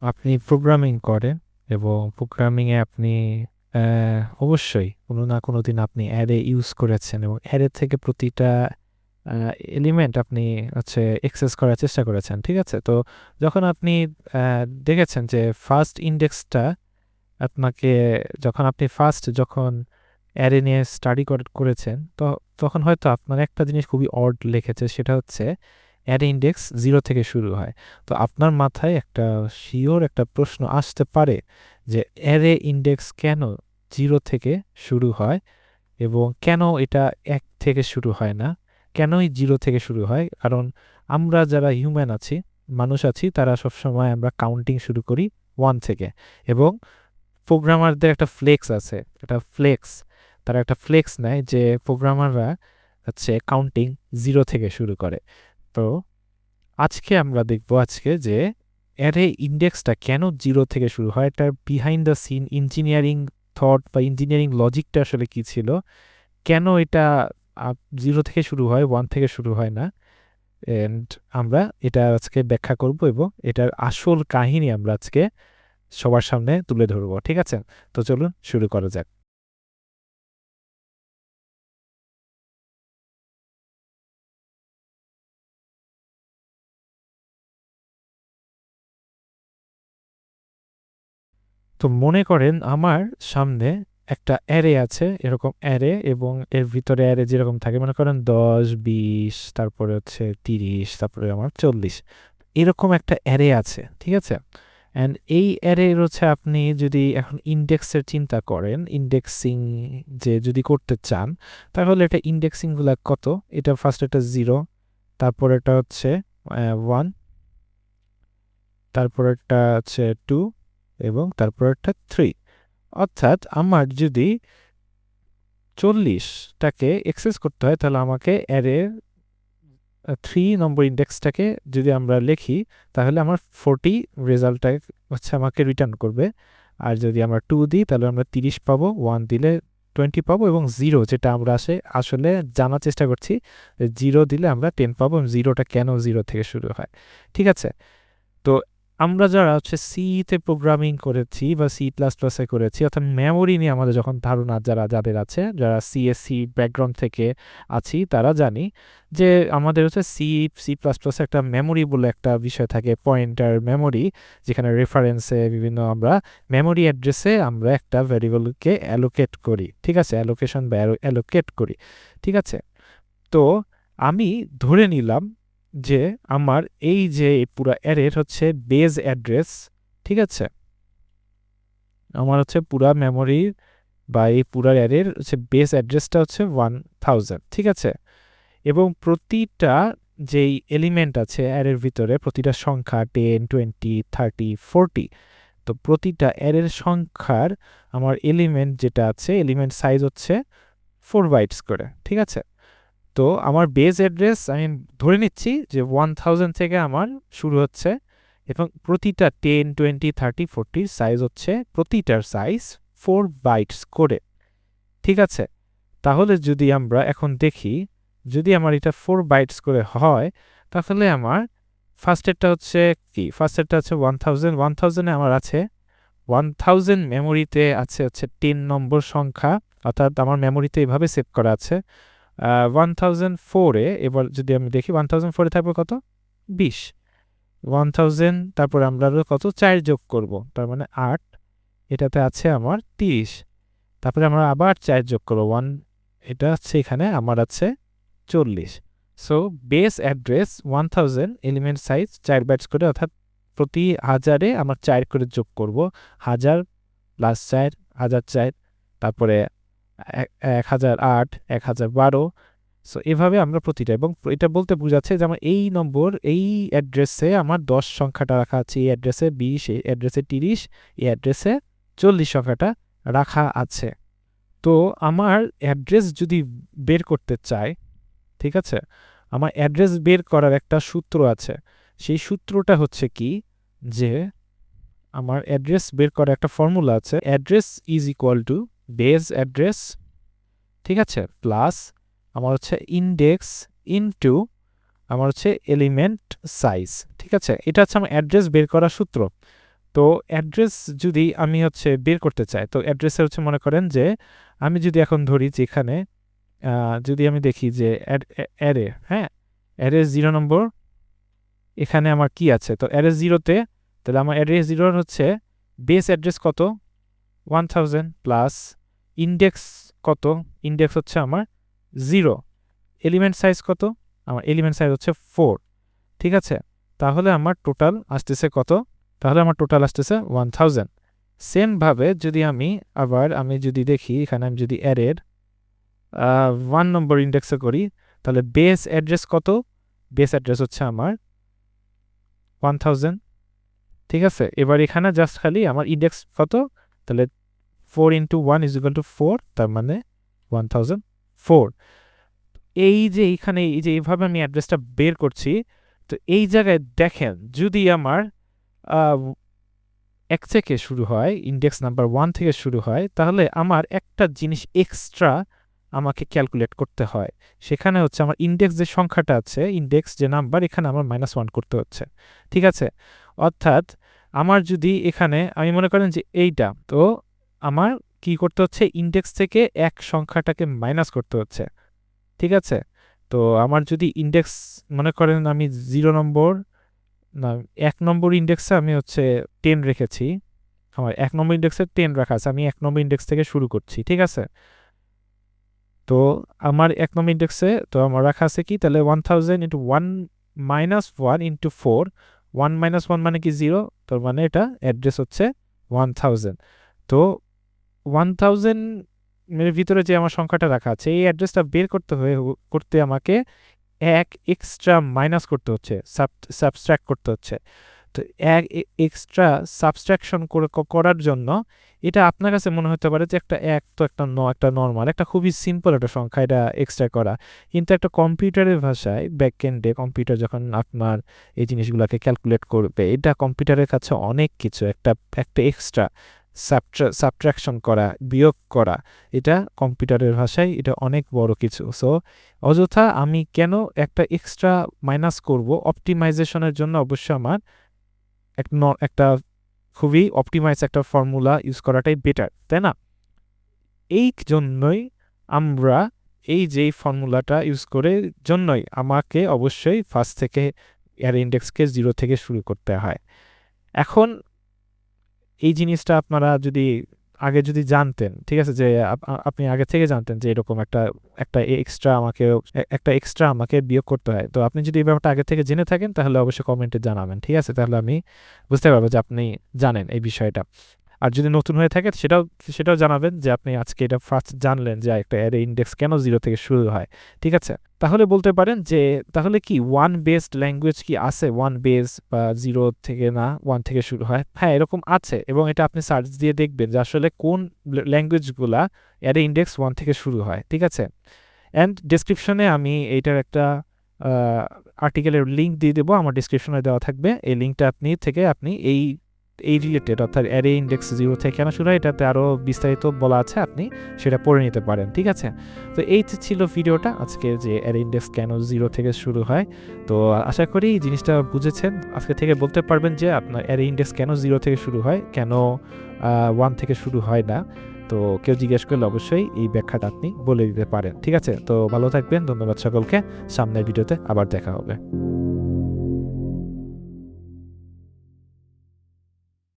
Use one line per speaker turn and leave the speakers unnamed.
আপনি প্রোগ্রামিং করেন এবং প্রোগ্রামিংয়ে আপনি অবশ্যই কোনো না কোনো দিন আপনি অ্যারে ইউজ করেছেন এবং অ্যারে থেকে প্রতিটা এলিমেন্ট আপনি হচ্ছে এক্সেস করার চেষ্টা করেছেন, ঠিক আছে? তো যখন আপনি দেখেছেন যে ফার্স্ট ইন্ডেক্সটা আপনাকে, যখন আপনি যখন অ্যারে নিয়ে স্টাডি করেছেন, তো তখন হয়তো আপনার একটা জিনিস খুবই অড লেগেছে, সেটা হচ্ছে অ্যারে ইন্ডেক্স 0 থেকে শুরু হয়। তো আপনার মাথায় একটা শিওর একটা প্রশ্ন আসতে পারে যে অ্যারে ইন্ডেক্স কেন 0 থেকে শুরু হয় এবং কেন এটা 1 থেকে শুরু হয় না? কেনই 0 থেকে শুরু হয়? কারণ আমরা যারা হিউম্যান আছি, মানুষ আছি, তারা সবসময় আমরা কাউন্টিং শুরু করি 1 থেকে, এবং প্রোগ্রামারদের একটা ফ্লেক্স আছে, তারা একটা ফ্লেক্স নেয় যে প্রোগ্রামাররা হচ্ছে কাউন্টিং 0 থেকে শুরু করে। তো আজকে আমরা দেখব যে অ্যারে ইন্ডেক্সটা কেন 0 থেকে শুরু হয়, এটার behind the scene engineering thought বা ইঞ্জিনিয়ারিং লজিকটা আসলে কি ছিল, কেন এটা 0 থেকে শুরু হয়, 1 থেকে শুরু হয় না। অ্যান্ড আমরা এটা আজকে ব্যাখ্যা করব এবং এটার আসল কাহিনী আমরা আজকে সবার সামনে তুলে ধরবো, ঠিক আছে? তো চলুন শুরু করা যাক। তো মনে করেন আমার সামনে একটা অ্যারে আছে, এরকম অ্যারে, এবং এর ভিতরে অ্যারে যেরকম থাকে, মনে করেন 10, 20, তারপরে হচ্ছে 30, তারপরে আমার 40, এরকম একটা অ্যারে আছে, ঠিক আছে? অ্যান্ড এই অ্যারের হচ্ছে আপনি যদি এখন ইন্ডেক্সের চিন্তা করেন, ইন্ডেক্সিং যে যদি করতে চান, তাহলে এটা ইন্ডেক্সিংগুলো কত? এটা ফার্স্ট এটা 0, তারপর এটা হচ্ছে 1, তারপর একটা হচ্ছে 2, এবং তারপর একটা 3। অর্থাৎ আমার যদি 40টাকে এক্সেস করতে হয়, তাহলে আমাকে অ্যারের 3 নম্বর ইন্ডেক্সটাকে যদি আমরা লিখি, তাহলে আমার 40 রেজাল্টটা হচ্ছে আমাকে রিটার্ন করবে। আর যদি আমরা 2 দিই, তাহলে আমরা 30 পাবো, 1 দিলে 20 পাবো, এবং 0 যেটা আমরা আসলে জানার চেষ্টা করছি, 0 দিলে আমরা 10 পাবো, এবং 0টা কেন 0 থেকে শুরু হয়, ঠিক আছে? তো আমরা যারা হচ্ছে সিতে প্রোগ্রামিং করেছি বা C++-এ করেছি, অর্থাৎ মেমোরি নিয়ে আমাদের যখন ধারণা যাদের আছে, যারা সিএসসি ব্যাকগ্রাউন্ড থেকে আছি, তারা জানি যে আমাদের হচ্ছে C++-এ একটা মেমোরি বলে একটা বিষয় থাকে, পয়েন্টার মেমোরি, যেখানে রেফারেন্সে বিভিন্ন আমরা মেমোরি অ্যাড্রেসে আমরা একটা ভ্যারিয়েবলকে অ্যালোকেট করি, ঠিক আছে? অ্যালোকেশন বা অ্যালোকেট করি, ঠিক আছে? তো আমি ধরে নিলাম যে আমার এই যে পুরা অ্যারের হচ্ছে বেজ অ্যাড্রেস, ঠিক আছে? আমার হচ্ছে পুরা মেমোরির বা এই পুরা অ্যারের হচ্ছে বেস অ্যাড্রেসটা হচ্ছে 1000, ঠিক আছে? এবং প্রতিটা যেই এলিমেন্ট আছে অ্যারের ভিতরে, প্রতিটা সংখ্যা 10, 20, 30, 40, তো প্রতিটা অ্যারের সংখ্যার আমার এলিমেন্ট যেটা আছে, এলিমেন্ট সাইজ হচ্ছে 4 বাইটস করে, ঠিক আছে? তো আমার বেস অ্যাড্রেস আমি ধরে নিচ্ছি যে 1000 থেকে আমার শুরু হচ্ছে, এবং প্রতিটা 10, 20, 30, 40 সাইজ হচ্ছে, প্রতিটার সাইজ 4 বাইটস করে, ঠিক আছে? তাহলে যদি আমরা এখন দেখি, যদি আমার এটা 4 বাইটস করে হয়, তাহলে আমার ফার্স্টেরটা হচ্ছে কি? ফার্স্টেরটা হচ্ছে 1000 এ আমার আছে 1000 মেমোরিতে আছে হচ্ছে 10 নম্বর সংখ্যা, অর্থাৎ আমার মেমোরিতে এভাবে সেভ করা আছে। 1004-এ এবার যদি আমি দেখি, 1004-এ থাকবে কত? 20। 1000, তারপরে আমরা আরো কত 4 যোগ করব, তার মানে 8, এটাতে আছে আমার 30, তারপরে আমরা আবার 4 যোগ করব, 1, এটা হচ্ছে এখানে আমার আছে 40। So base address 1000, element size 4 bytes করে, অর্থাৎ প্রতি হাজারে আমরা 4 করে যোগ করব, 1000 প্লাস 4, 1004, তারপরে 1008, 1012। সো এভাবে আমরা প্রতিটা, এবং এটা বলতে বোঝাচ্ছে যে আমার এই নম্বর, এই অ্যাড্রেসে আমার 10 সংখ্যাটা রাখা আছে, এই অ্যাড্রেসে 20, এই অ্যাড্রেসে 30, এই অ্যাড্রেসে 40 সংখ্যাটা রাখা আছে। তো আমার অ্যাড্রেস যদি বের করতে চাই, ঠিক আছে? আমার অ্যাড্রেস বের করার একটা সূত্র আছে। সেই সূত্রটা হচ্ছে কি, যে আমার অ্যাড্রেস বের করার একটা ফর্মুলা আছে, address is equal to base address, ঠিক আছে, প্লাস আমার হচ্ছে ইন্ডেক্স ইনটু আমার হচ্ছে এলিমেন্ট সাইজ, ঠিক আছে? এটা হচ্ছে আমার অ্যাড্রেস বের করার সূত্র। তো অ্যাড্রেস যদি আমি হচ্ছে বের করতে চাই, তো অ্যাড্রেসে হচ্ছে মনে করেন যে আমি যদি এখন ধরি যে এখানে যদি আমি দেখি যে অ্যারে, হ্যাঁ, অ্যারে 0 নম্বর এখানে আমার কি আছে, তো অ্যারে 0তে তাহলে আমার অ্যারে 0 হচ্ছে বেস অ্যাড্রেস কত 1000 প্লাস ইন্ডেক্স কত, ইন্ডেক্স হচ্ছে আমার 0, এলিমেন্ট সাইজ কত, আমার এলিমেন্ট সাইজ হচ্ছে 4, ঠিক আছে। তাহলে আমার টোটাল আসতেছে কত, তাহলে আমার টোটাল আসতেছে 1000। সেমভাবে যদি আমি যদি দেখি এখানে আমি যদি অ্যারের 1 নম্বর ইন্ডেক্সে করি, তাহলে বেস অ্যাড্রেস কত, বেস অ্যাড্রেস হচ্ছে আমার 1000, ঠিক আছে। এবার এখানে জাস্ট খালি আমার ইন্ডেক্স কত, তাহলে 4 × 1 = 4, তার মানে 1004। এই যে এইখানে এই যে এইভাবে আমি অ্যাড্রেসটা বের করছি, তো এই জায়গায় দেখেন যদি আমার 1 থেকে শুরু হয়, ইন্ডেক্স নাম্বার 1 থেকে শুরু হয়, তাহলে আমার একটা জিনিস এক্সট্রা আমাকে ক্যালকুলেট করতে হয়। সেখানে হচ্ছে আমার ইন্ডেক্স যে সংখ্যাটা আছে, ইন্ডেক্স যে নাম্বার, এখানে আমার -1 করতে হচ্ছে, ঠিক আছে। অর্থাৎ আমার যদি এখানে আমি মনে করেন যে এইটা, তো আমার কি করতে হচ্ছে, ইন্ডেক্স থেকে 1 সংখ্যাটাকে মাইনাস করতে হচ্ছে, ঠিক আছে। তো আমার যদি ইন্ডেক্স মনে করেন আমি 0 নম্বর না 1 নম্বর ইন্ডেক্সে আমি হচ্ছে 10 রেখেছি, আমার 1 নম্বর ইন্ডেক্সে 10 রাখা আছে, আমি 1 নম্বর ইন্ডেক্স থেকে শুরু করছি, ঠিক আছে। তো আমার 1 নম্বর ইন্ডেক্সে তো আমার রাখা আছে কি, তাহলে 1000 × 1 - 1 × 4, 1 - 1 মানে কি 0, তার মানে এটা অ্যাড্রেস হচ্ছে 1000। তো 1000 এর ভিতরে যে আমার সংখ্যাটা রাখা আছে, এই অ্যাড্রেসটা বের করতে আমাকে 1 এক্সট্রা মাইনাস করতে হচ্ছে, সাবট্রাক্ট করতে হচ্ছে। তো 1 এক্সট্রা সাবট্রাকশন করার জন্য এটা আপনার কাছে মনে হতে পারে যে একটা 1 তো একটা নর্মাল, একটা খুবই সিম্পল একটা সংখ্যা এটা এক্সট্রা করা, কিন্তু একটা কম্পিউটারের ভাষায় ব্যাকএন্ডে কম্পিউটার যখন আপনার এই জিনিসগুলোকে ক্যালকুলেট করবে, এটা কম্পিউটারের কাছে অনেক কিছু, একটা এক্সট্রা সাবট্রাকশন করা, বিয়োগ করা, এটা কম্পিউটারের ভাষায় এটা অনেক বড় কিছু। সো অযথা আমি কেন একটা এক্সট্রা মাইনাস করব, অপটিমাইজেশনের জন্য অবশ্যই আমার একটা খুবই অপটিমাইজ একটা ফর্মুলা ইউজ করাটাই বেটার, তাই না? এই জন্যই আমরা এই যে ফর্মুলাটা ইউজ করে জন্যই আমাকে অবশ্যই ফার্স্ট থেকে অ্যারে ইন্ডেক্সকে 0 থেকে শুরু করতে হয়। এখন এই জিনিসটা আপনারা যদি আগে যদি জানতেন, ঠিক আছে, যে আপনি আগে থেকে জানতেন যে এরকম একটা এক্সট্রা আমাকে বিয়োগ করতে হয়, তো আপনি যদি এই ব্যাপারটা আগে থেকে জেনে থাকেন তাহলে অবশ্যই কমেন্টে জানাবেন, ঠিক আছে। তাহলে আমি বুঝতে পারবো যে আপনি জানেন এই বিষয়টা। আর যদি নতুন হয়ে থাকে সেটাও জানাবেন যে আপনি আজকে এটা ফার্স্ট জানলেন যে একটা অ্যারে ইন্ডেক্স কেন 0 থেকে শুরু হয়, ঠিক আছে। তাহলে বলতে পারেন যে তাহলে কি 1 বেসড ল্যাঙ্গুয়েজ কি আছে, 1 বেস বা 0 থেকে না 1 থেকে শুরু হয়? হ্যাঁ, এরকম আছে, এবং এটা আপনি সার্চ দিয়ে দেখবেন যে আসলে কোন ল্যাঙ্গুয়েজগুলা অ্যারে ইন্ডেক্স 1 থেকে শুরু হয়, ঠিক আছে। অ্যান্ড ডেসক্রিপশনে আমি এইটার একটা আর্টিকেলের লিঙ্ক দিয়ে দেবো, আমার ডেসক্রিপশনে দেওয়া থাকবে। এই লিঙ্কটা আপনি এই রিলেটেড, অর্থাৎ অ্যারে ইন্ডেক্স 0 থেকে কেন শুরু হয়, এটাতে আরও বিস্তারিত বলা আছে, আপনি সেটা পড়ে নিতে পারেন, ঠিক আছে। তো এই ছিল ভিডিওটা আজকে, যে অ্যারে ইন্ডেক্স কেন 0 থেকে শুরু হয়। তো আশা করি এই জিনিসটা বুঝেছেন, আজকে থেকে বলতে পারবেন যে আপনার অ্যারে ইন্ডেক্স কেন 0 থেকে শুরু হয়, কেন 1 থেকে শুরু হয় না। তো কেউ জিজ্ঞেস করলে অবশ্যই এই ব্যাখ্যাটা আপনি বলে দিতে পারেন, ঠিক আছে। তো ভালো থাকবেন, ধন্যবাদ সকলকে, সামনের ভিডিওতে আবার দেখা হবে।